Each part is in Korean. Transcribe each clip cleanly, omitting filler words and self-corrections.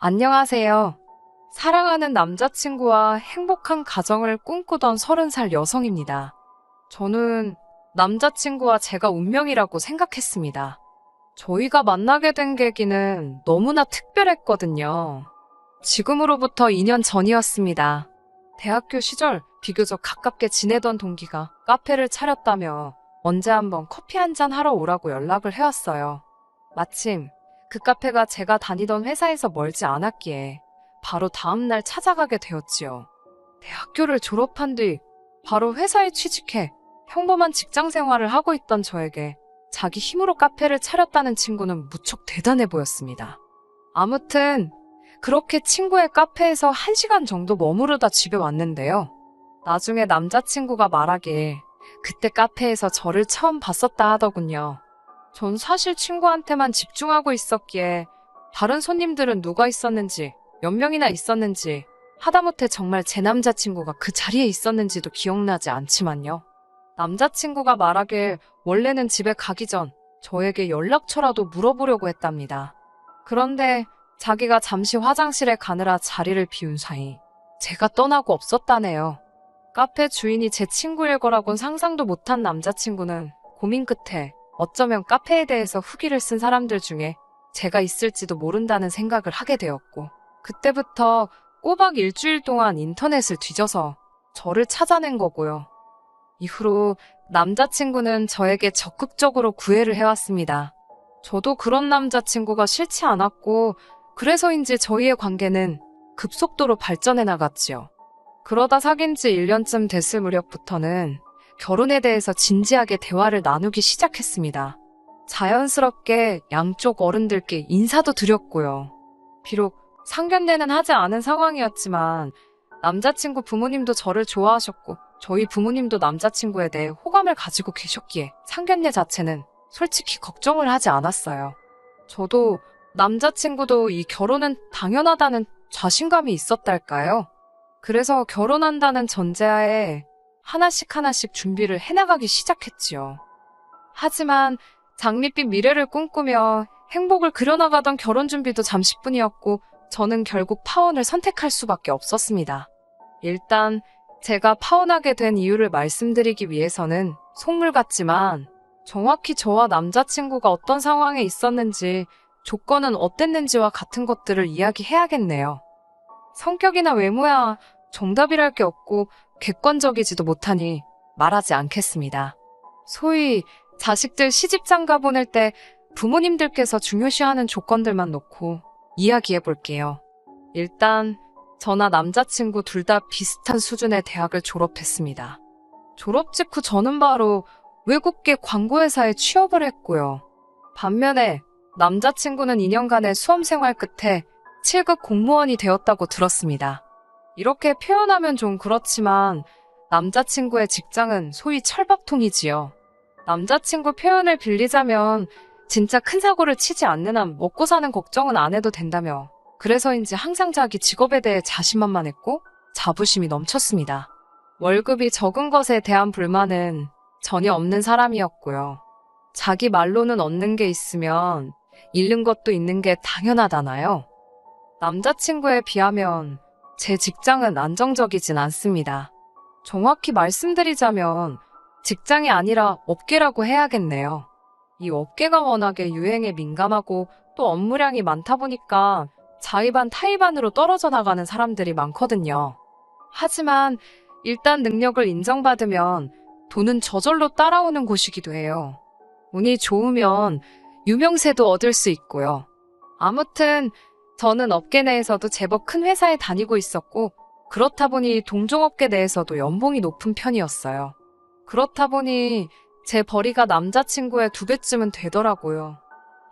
안녕하세요. 사랑하는 남자친구와 행복한 가정을 꿈꾸던 30살 여성입니다. 저는 남자친구와 제가 운명이라고 생각했습니다. 저희가 만나게 된 계기는 너무나 특별했거든요. 지금으로부터 2년 전이었습니다. 대학교 시절 비교적 가깝게 지내던 동기가 카페를 차렸다며 언제 한번 커피 한잔 하러 오라고 연락을 해왔어요. 마침 그 카페가 제가 다니던 회사에서 멀지 않았기에 바로 다음날 찾아가게 되었지요. 대학교를 졸업한 뒤 바로 회사에 취직해 평범한 직장 생활을 하고 있던 저에게 자기 힘으로 카페를 차렸다는 친구는 무척 대단해 보였습니다. 아무튼 그렇게 친구의 카페에서 1시간 정도 머무르다 집에 왔는데요. 나중에 남자친구가 말하길 그때 카페에서 저를 처음 봤었다 하더군요. 전 사실 친구한테만 집중하고 있었기에 다른 손님들은 누가 있었는지, 몇 명이나 있었는지, 하다못해 정말 제 남자친구가 그 자리에 있었는지도 기억나지 않지만요. 남자친구가 말하길 원래는 집에 가기 전 저에게 연락처라도 물어보려고 했답니다. 그런데 자기가 잠시 화장실에 가느라 자리를 비운 사이 제가 떠나고 없었다네요. 카페 주인이 제 친구일 거라곤 상상도 못한 남자친구는 고민 끝에 어쩌면 카페에 대해서 후기를 쓴 사람들 중에 제가 있을지도 모른다는 생각을 하게 되었고, 그때부터 꼬박 일주일 동안 인터넷을 뒤져서 저를 찾아낸 거고요. 이후로 남자친구는 저에게 적극적으로 구애를 해왔습니다. 저도 그런 남자친구가 싫지 않았고, 그래서인지 저희의 관계는 급속도로 발전해 나갔지요. 그러다 사귄 지 1년쯤 됐을 무렵부터는 결혼에 대해서 진지하게 대화를 나누기 시작했습니다. 자연스럽게 양쪽 어른들께 인사도 드렸고요. 비록 상견례는 하지 않은 상황이었지만 남자친구 부모님도 저를 좋아하셨고 저희 부모님도 남자친구에 대해 호감을 가지고 계셨기에 상견례 자체는 솔직히 걱정을 하지 않았어요. 저도 남자친구도 이 결혼은 당연하다는 자신감이 있었달까요? 그래서 결혼한다는 전제하에 하나씩 준비를 해나가기 시작했지요. 하지만 장밋빛 미래를 꿈꾸며 행복을 그려나가던 결혼 준비도 잠시뿐이었고 저는 결국 파혼을 선택할 수밖에 없었습니다. 일단 제가 파혼하게 된 이유를 말씀드리기 위해서는 속물 같지만 정확히 저와 남자친구가 어떤 상황에 있었는지 조건은 어땠는지와 같은 것들을 이야기해야겠네요. 성격이나 외모야 정답이랄 게 없고 객관적이지도 못하니 말하지 않겠습니다. 소위 자식들 시집장가 보낼 때 부모님들께서 중요시하는 조건들만 놓고 이야기해 볼게요. 일단 저나 남자친구 둘 다 비슷한 수준의 대학을 졸업했습니다. 졸업 직후 저는 바로 외국계 광고회사에 취업을 했고요. 반면에 남자친구는 2년간의 수험생활 끝에 7급 공무원이 되었다고 들었습니다. 이렇게 표현하면 좀 그렇지만 남자친구의 직장은 소위 철밥통이지요. 남자친구 표현을 빌리자면 진짜 큰 사고를 치지 않는 한 먹고 사는 걱정은 안 해도 된다며 그래서인지 항상 자기 직업에 대해 자신만만했고 자부심이 넘쳤습니다. 월급이 적은 것에 대한 불만은 전혀 없는 사람이었고요. 자기 말로는 얻는 게 있으면 잃는 것도 있는 게 당연하다나요? 남자친구에 비하면 제 직장은 안정적이진 않습니다. 정확히 말씀드리자면 직장이 아니라 업계라고 해야겠네요. 이 업계가 워낙에 유행에 민감하고 또 업무량이 많다 보니까 자의반 타의반으로 떨어져 나가는 사람들이 많거든요. 하지만 일단 능력을 인정받으면 돈은 저절로 따라오는 곳이기도 해요. 운이 좋으면 유명세도 얻을 수 있고요. 아무튼 저는 업계 내에서도 제법 큰 회사에 다니고 있었고 그렇다 보니 동종업계 내에서도 연봉이 높은 편이었어요. 그렇다 보니 제 벌이가 남자친구의 2배쯤은 되더라고요.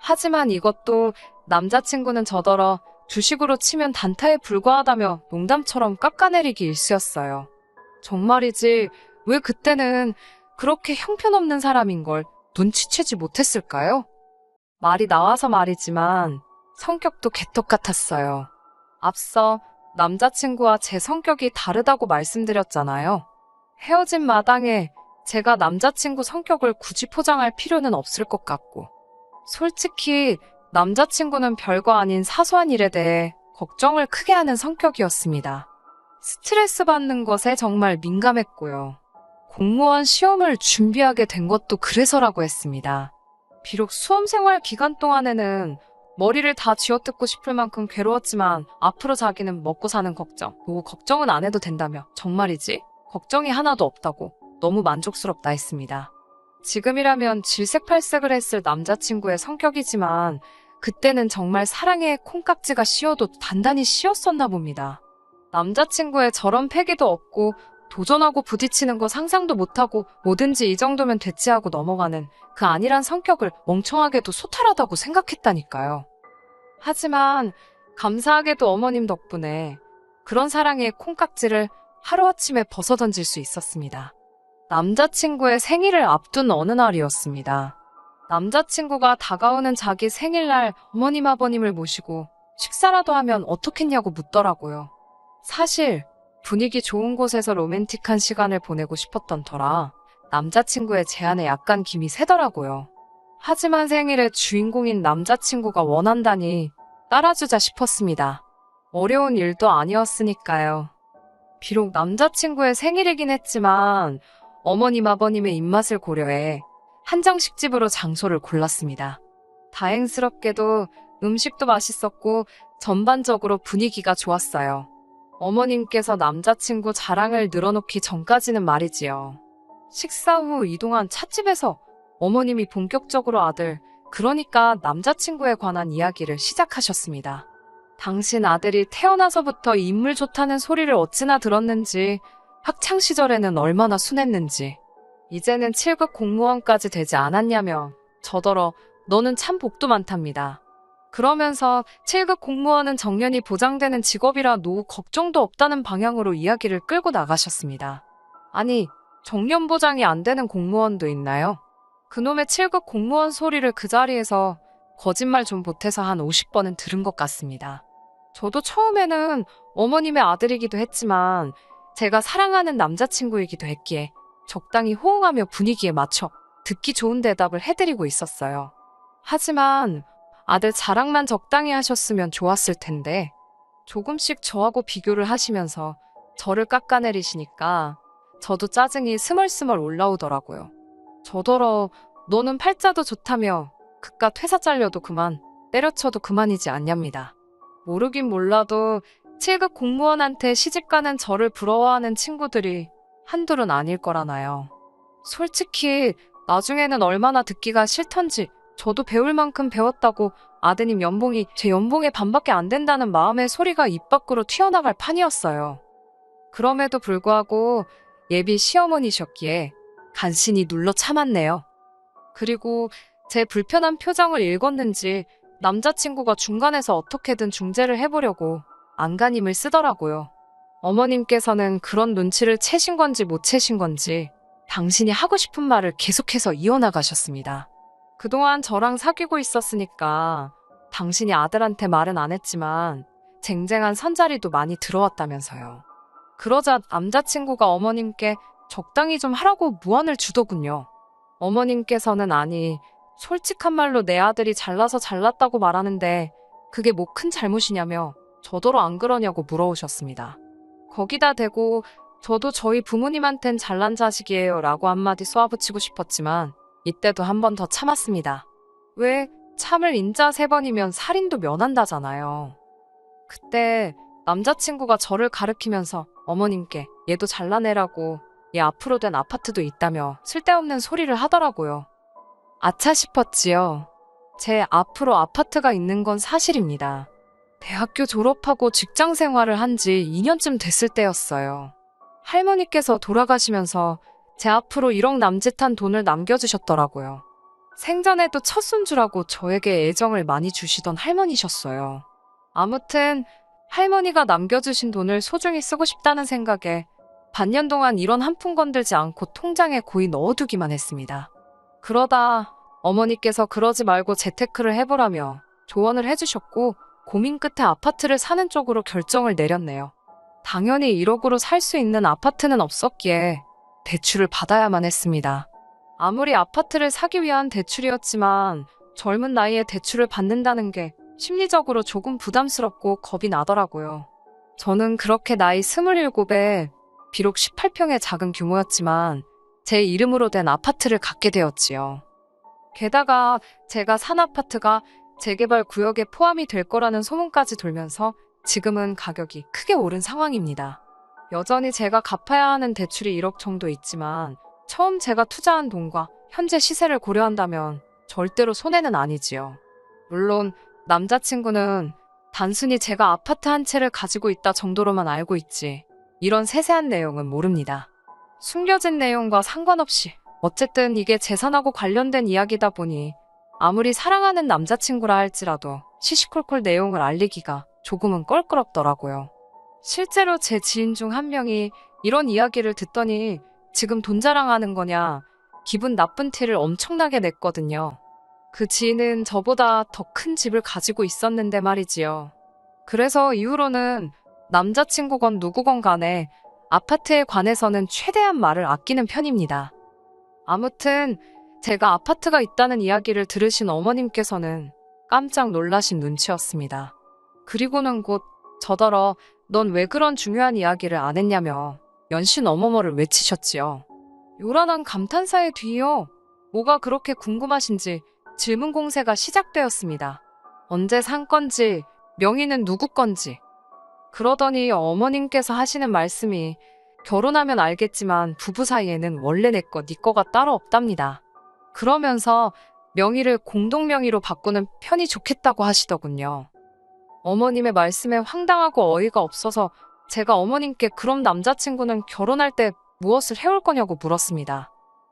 하지만 이것도 남자친구는 저더러 주식으로 치면 단타에 불과하다며 농담처럼 깎아내리기 일쑤였어요. 정말이지 왜 그때는 그렇게 형편없는 사람인 걸 눈치채지 못했을까요? 말이 나와서 말이지만 성격도 개떡 같았어요. 앞서 남자친구와 제 성격이 다르다고 말씀드렸잖아요. 헤어진 마당에 제가 남자친구 성격을 굳이 포장할 필요는 없을 것 같고 솔직히 남자친구는 별거 아닌 사소한 일에 대해 걱정을 크게 하는 성격이었습니다. 스트레스 받는 것에 정말 민감했고요. 공무원 시험을 준비하게 된 것도 그래서라고 했습니다. 비록 수험생활 기간 동안에는 머리를 다 쥐어뜯고 싶을 만큼 괴로웠지만 앞으로 자기는 먹고 사는 걱정, 걱정은 안 해도 된다며 정말이지? 걱정이 하나도 없다고 너무 만족스럽다 했습니다. 지금이라면 질색팔색을 했을 남자친구의 성격이지만 그때는 정말 사랑에 콩깍지가 씌어도 단단히 씌었었나 봅니다. 남자친구의 저런 패기도 없고 도전하고 부딪히는 거 상상도 못하고 뭐든지 이 정도면 됐지 하고 넘어가는 그 안일한 성격을 멍청하게도 소탈하다고 생각했다니까요. 하지만 감사하게도 어머님 덕분에 그런 사랑의 콩깍지를 하루아침에 벗어던질 수 있었습니다. 남자친구의 생일을 앞둔 어느 날이었습니다. 남자친구가 다가오는 자기 생일날 어머님 아버님을 모시고 식사라도 하면 어떻겠냐고 묻더라고요. 사실 분위기 좋은 곳에서 로맨틱한 시간을 보내고 싶었던 터라 남자친구의 제안에 약간 김이 새더라고요. 하지만 생일의 주인공인 남자친구가 원한다니 따라주자 싶었습니다. 어려운 일도 아니었으니까요. 비록 남자친구의 생일이긴 했지만 어머님 아버님의 입맛을 고려해 한정식집으로 장소를 골랐습니다. 다행스럽게도 음식도 맛있었고 전반적으로 분위기가 좋았어요. 어머님께서 남자친구 자랑을 늘어놓기 전까지는 말이지요. 식사 후 이동한 찻집에서 어머님이 본격적으로 아들, 그러니까 남자친구에 관한 이야기를 시작하셨습니다. 당신 아들이 태어나서부터 인물 좋다는 소리를 어찌나 들었는지, 학창시절에는 얼마나 순했는지, 이제는 7급 공무원까지 되지 않았냐며 저더러 너는 참 복도 많답니다. 그러면서 7급 공무원은 정년이 보장되는 직업이라 노후 걱정도 없다는 방향으로 이야기를 끌고 나가셨습니다. 아니, 정년 보장이 안 되는 공무원도 있나요? 그놈의 7급 공무원 소리를 그 자리에서 거짓말 좀 보태서 한 50번은 들은 것 같습니다. 저도 처음에는 어머님의 아들이기도 했지만 제가 사랑하는 남자친구이기도 했기에 적당히 호응하며 분위기에 맞춰 듣기 좋은 대답을 해드리고 있었어요. 하지만 아들 자랑만 적당히 하셨으면 좋았을 텐데 조금씩 저하고 비교를 하시면서 저를 깎아내리시니까 저도 짜증이 스멀스멀 올라오더라고요. 저더러 너는 팔자도 좋다며 그깟 회사 잘려도 그만, 때려쳐도 그만이지 않냐입니다. 모르긴 몰라도 7급 공무원한테 시집가는 저를 부러워하는 친구들이 한둘은 아닐 거라나요. 솔직히 나중에는 얼마나 듣기가 싫던지 저도 배울 만큼 배웠다고 아드님 연봉이 제 연봉의 반밖에 안 된다는 마음의 소리가 입 밖으로 튀어나갈 판이었어요. 그럼에도 불구하고 예비 시어머니셨기에 간신히 눌러 참았네요. 그리고 제 불편한 표정을 읽었는지 남자친구가 중간에서 어떻게든 중재를 해보려고 안간힘을 쓰더라고요. 어머님께서는 그런 눈치를 채신 건지 못 채신 건지 당신이 하고 싶은 말을 계속해서 이어나가셨습니다. 그동안 저랑 사귀고 있었으니까 당신이 아들한테 말은 안 했지만 쟁쟁한 선자리도 많이 들어왔다면서요. 그러자 남자친구가 어머님께 적당히 좀 하라고 무안을 주더군요. 어머님께서는 아니, 솔직한 말로 내 아들이 잘나서 잘났다고 말하는데 그게 뭐 큰 잘못이냐며 저더러 안 그러냐고 물어오셨습니다. 거기다 대고 저도 저희 부모님한텐 잘난 자식이에요 라고 한마디 쏘아붙이고 싶었지만 이때도 한 번 더 참았습니다. 왜 참을 인자 3번이면 살인도 면한다잖아요. 그때 남자친구가 저를 가리키면서 어머님께 얘도 잘라내라고 얘 앞으로 된 아파트도 있다며 쓸데없는 소리를 하더라고요. 아차 싶었지요. 제 앞으로 아파트가 있는 건 사실입니다. 대학교 졸업하고 직장 생활을 한 지 2년쯤 됐을 때였어요. 할머니께서 돌아가시면서 제 앞으로 1억 남짓한 돈을 남겨주셨더라고요. 생전에도 첫 손주라고 저에게 애정을 많이 주시던 할머니셨어요. 아무튼 할머니가 남겨주신 돈을 소중히 쓰고 싶다는 생각에 반년 동안 이런 한 푼 건들지 않고 통장에 고이 넣어두기만 했습니다. 그러다 어머니께서 그러지 말고 재테크를 해보라며 조언을 해주셨고 고민 끝에 아파트를 사는 쪽으로 결정을 내렸네요. 당연히 1억으로 살 수 있는 아파트는 없었기에 대출을 받아야만 했습니다. 아무리 아파트를 사기 위한 대출이었지만 젊은 나이에 대출을 받는다는 게 심리적으로 조금 부담스럽고 겁이 나더라고요. 저는 그렇게 나이 27에 비록 18평의 작은 규모였지만 제 이름으로 된 아파트를 갖게 되었지요. 게다가 제가 산 아파트가 재개발 구역에 포함이 될 거라는 소문까지 돌면서 지금은 가격이 크게 오른 상황입니다. 여전히 제가 갚아야 하는 대출이 1억 정도 있지만 처음 제가 투자한 돈과 현재 시세를 고려한다면 절대로 손해는 아니지요. 물론 남자친구는 단순히 제가 아파트 한 채를 가지고 있다 정도로만 알고 있지 이런 세세한 내용은 모릅니다. 숨겨진 내용과 상관없이 어쨌든 이게 재산하고 관련된 이야기다 보니 아무리 사랑하는 남자친구라 할지라도 시시콜콜 내용을 알리기가 조금은 껄끄럽더라고요. 실제로 제 지인 중 한 명이 이런 이야기를 듣더니 지금 돈 자랑하는 거냐 기분 나쁜 티를 엄청나게 냈거든요. 그 지인은 저보다 더 큰 집을 가지고 있었는데 말이지요. 그래서 이후로는 남자친구건 누구건 간에 아파트에 관해서는 최대한 말을 아끼는 편입니다. 아무튼 제가 아파트가 있다는 이야기를 들으신 어머님께서는 깜짝 놀라신 눈치였습니다. 그리고는 곧 저더러 넌 왜 그런 중요한 이야기를 안 했냐며 연신 어머머를 외치셨지요. 요란한 감탄사의 뒤이어 뭐가 그렇게 궁금하신지 질문 공세가 시작되었습니다. 언제 산 건지, 명의는 누구 건지. 그러더니 어머님께서 하시는 말씀이 결혼하면 알겠지만 부부 사이에는 원래 내 거, 네 거가 따로 없답니다. 그러면서 명의를 공동명의로 바꾸는 편이 좋겠다고 하시더군요. 어머님의 말씀에 황당하고 어이가 없어서 제가 어머님께 그럼 남자친구는 결혼할 때 무엇을 해올 거냐고 물었습니다.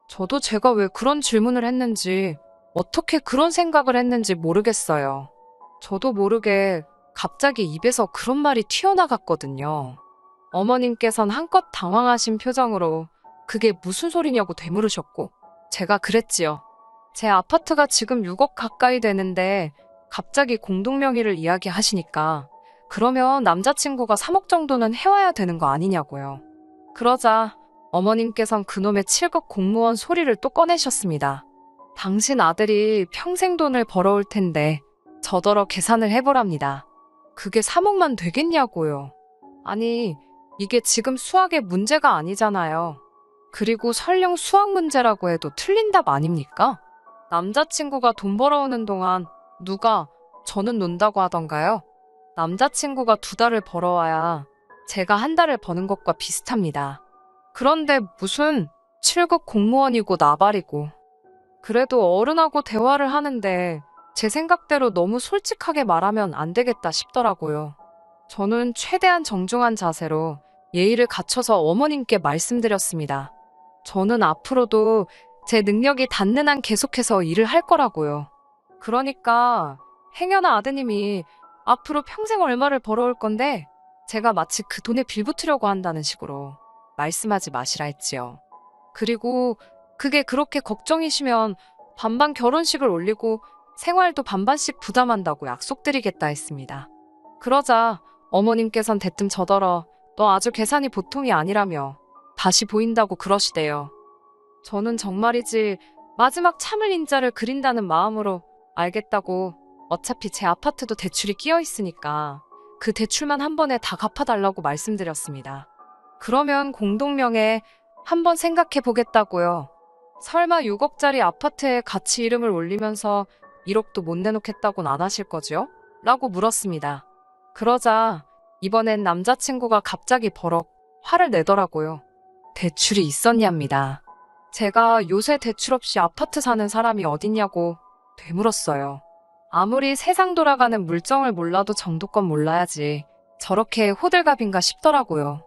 저도 제가 왜 그런 질문을 했는지 어떻게 그런 생각을 했는지 모르겠어요. 저도 모르게 갑자기 입에서 그런 말이 튀어나갔거든요. 어머님께선 한껏 당황하신 표정으로 그게 무슨 소리냐고 되물으셨고 제가 그랬지요. 제 아파트가 지금 6억 가까이 되는데 갑자기 공동명의를 이야기하시니까 그러면 남자친구가 3억 정도는 해와야 되는 거 아니냐고요. 그러자 어머님께선 그놈의 7급 공무원 소리를 또 꺼내셨습니다. 당신 아들이 평생 돈을 벌어올 텐데 저더러 계산을 해보랍니다. 그게 3억만 되겠냐고요. 아니 이게 지금 수학의 문제가 아니잖아요. 그리고 설령 수학 문제라고 해도 틀린 답 아닙니까? 남자친구가 돈 벌어오는 동안 누가 저는 논다고 하던가요? 남자친구가 2달을 벌어와야 제가 한 달을 버는 것과 비슷합니다. 그런데 무슨 7급 공무원이고 나발이고. 그래도 어른하고 대화를 하는데 제 생각대로 너무 솔직하게 말하면 안 되겠다 싶더라고요. 저는 최대한 정중한 자세로 예의를 갖춰서 어머님께 말씀드렸습니다. 저는 앞으로도 제 능력이 닿는 한 계속해서 일을 할 거라고요. 그러니까 행여나 아드님이 앞으로 평생 얼마를 벌어올 건데 제가 마치 그 돈에 빌붙으려고 한다는 식으로 말씀하지 마시라 했지요. 그리고 그게 그렇게 걱정이시면 반반 결혼식을 올리고 생활도 반반씩 부담한다고 약속드리겠다 했습니다. 그러자 어머님께선 대뜸 저더러 너 아주 계산이 보통이 아니라며 다시 보인다고 그러시대요. 저는 정말이지 마지막 참을 인자를 그린다는 마음으로 알겠다고 어차피 제 아파트도 대출이 끼어 있으니까 그 대출만 한 번에 다 갚아달라고 말씀드렸습니다. 그러면 공동명에 한번 생각해 보겠다고요. 설마 6억짜리 아파트에 같이 이름을 올리면서 1억도 못 내놓겠다고는 안 하실 거죠? 라고 물었습니다. 그러자 이번엔 남자친구가 갑자기 버럭 화를 내더라고요. 대출이 있었냐입니다. 제가 요새 대출 없이 아파트 사는 사람이 어딨냐고 되물었어요. 아무리 세상 돌아가는 물정을 몰라도 정도껏 몰라야지 저렇게 호들갑인가 싶더라고요.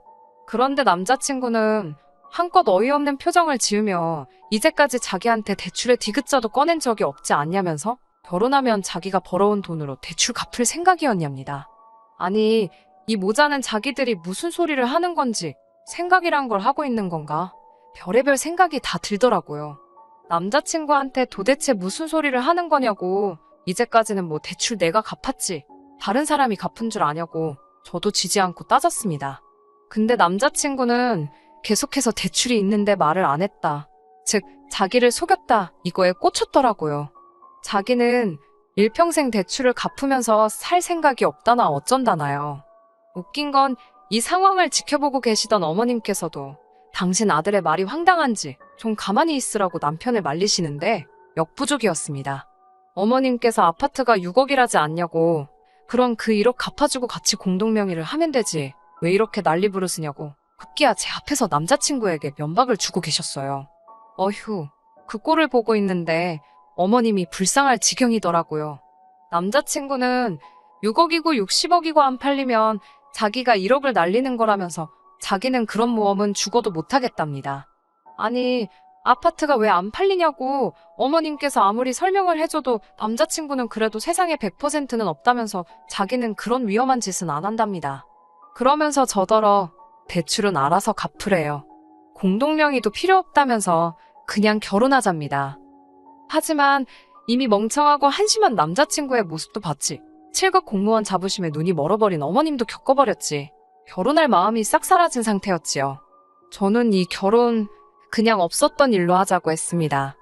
그런데 남자친구는 한껏 어이없는 표정을 지으며 이제까지 자기한테 대출의 디귿자도 꺼낸 적이 없지 않냐면서 결혼하면 자기가 벌어온 돈으로 대출 갚을 생각이었냐입니다. 아니, 이 모자는 자기들이 무슨 소리를 하는 건지 생각이란 걸 하고 있는 건가? 별의별 생각이 다 들더라고요. 남자친구한테 도대체 무슨 소리를 하는 거냐고 이제까지는 뭐 대출 내가 갚았지 다른 사람이 갚은 줄 아냐고 저도 지지 않고 따졌습니다. 근데 남자친구는 계속해서 대출이 있는데 말을 안 했다. 즉 자기를 속였다 이거에 꽂혔더라고요. 자기는 일평생 대출을 갚으면서 살 생각이 없다나 어쩐다나요. 웃긴 건 이 상황을 지켜보고 계시던 어머님께서도 당신 아들의 말이 황당한지 좀 가만히 있으라고 남편을 말리시는데 역부족이었습니다. 어머님께서 아파트가 6억이라지 않냐고, 그럼 그 1억 갚아주고 같이 공동명의를 하면 되지, 왜 이렇게 난리 부르시냐고 급기야 제 앞에서 남자친구에게 면박을 주고 계셨어요. 어휴, 그 꼴을 보고 있는데 어머님이 불쌍할 지경이더라고요. 남자친구는 6억이고 60억이고 안 팔리면 자기가 1억을 날리는 거라면서 자기는 그런 모험은 죽어도 못하겠답니다. 아니, 아파트가 왜 안 팔리냐고 어머님께서 아무리 설명을 해줘도 남자친구는 그래도 세상에 100%는 없다면서 자기는 그런 위험한 짓은 안 한답니다. 그러면서 저더러 대출은 알아서 갚으래요. 공동명의도 필요 없다면서 그냥 결혼하잡니다. 하지만 이미 멍청하고 한심한 남자친구의 모습도 봤지. 7급 공무원 자부심에 눈이 멀어버린 어머님도 겪어버렸지. 결혼할 마음이 싹 사라진 상태였지요. 저는 이 결혼 그냥 없었던 일로 하자고 했습니다.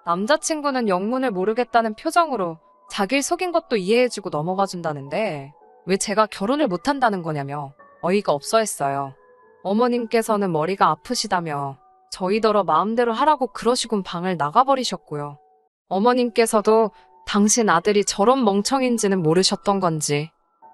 남자친구는 영문을 모르겠다는 표정으로 자기를 속인 것도 이해해주고 넘어가준다는데 왜 제가 결혼을 못한다는 거냐며 어이가 없어 했어요. 어머님께서는 머리가 아프시다며 저희더러 마음대로 하라고 그러시곤 방을 나가버리셨고요. 어머님께서도 당신 아들이 저런 멍청인지는 모르셨던 건지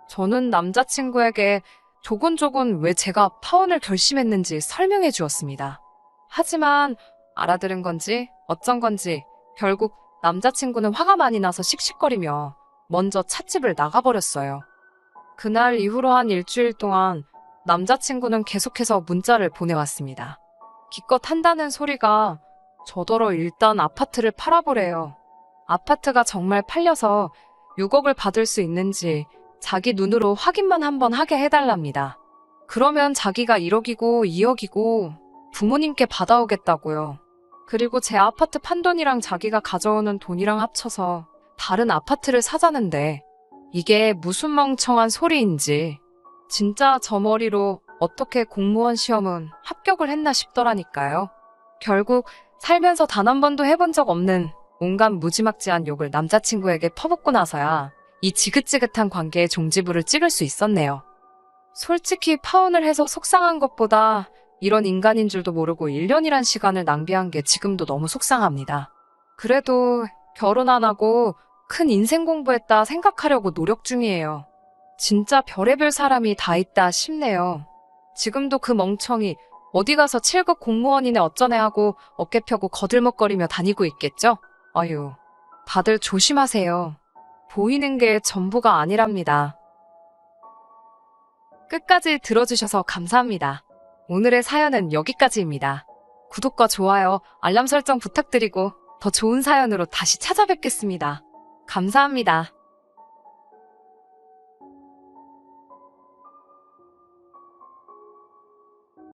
저는 남자친구에게 조곤조곤 왜 제가 파혼을 결심했는지 설명해 주었습니다. 하지만 알아들은 건지 어쩐 건지 결국 남자친구는 화가 많이 나서 씩씩거리며 먼저 찻집을 나가버렸어요. 그날 이후로 한 일주일 동안 남자친구는 계속해서 문자를 보내왔습니다. 기껏 한다는 소리가 저더러 일단 아파트를 팔아보래요. 아파트가 정말 팔려서 6억을 받을 수 있는지 자기 눈으로 확인만 한번 하게 해달랍니다. 그러면 자기가 1억이고 2억이고 부모님께 받아오겠다고요. 그리고 제 아파트 판돈이랑 자기가 가져오는 돈이랑 합쳐서 다른 아파트를 사자는데 이게 무슨 멍청한 소리인지 진짜 저 머리로 어떻게 공무원 시험은 합격을 했나 싶더라니까요. 결국 살면서 단 한 번도 해본 적 없는 온갖 무지막지한 욕을 남자친구에게 퍼붓고 나서야 이 지긋지긋한 관계의 종지부를 찍을 수 있었네요. 솔직히 파혼을 해서 속상한 것보다 이런 인간인 줄도 모르고 1년이란 시간을 낭비한 게 지금도 너무 속상합니다. 그래도 결혼 안 하고 큰 인생 공부했다 생각하려고 노력 중이에요. 진짜 별의별 사람이 다 있다 싶네요. 지금도 그 멍청이 어디 가서 7급 공무원이네 어쩌네 하고 어깨 펴고 거들먹거리며 다니고 있겠죠? 어휴, 다들 조심하세요. 보이는 게 전부가 아니랍니다. 끝까지 들어주셔서 감사합니다. 오늘의 사연은 여기까지입니다. 구독과 좋아요, 알람 설정 부탁드리고 더 좋은 사연으로 다시 찾아뵙겠습니다. 감사합니다.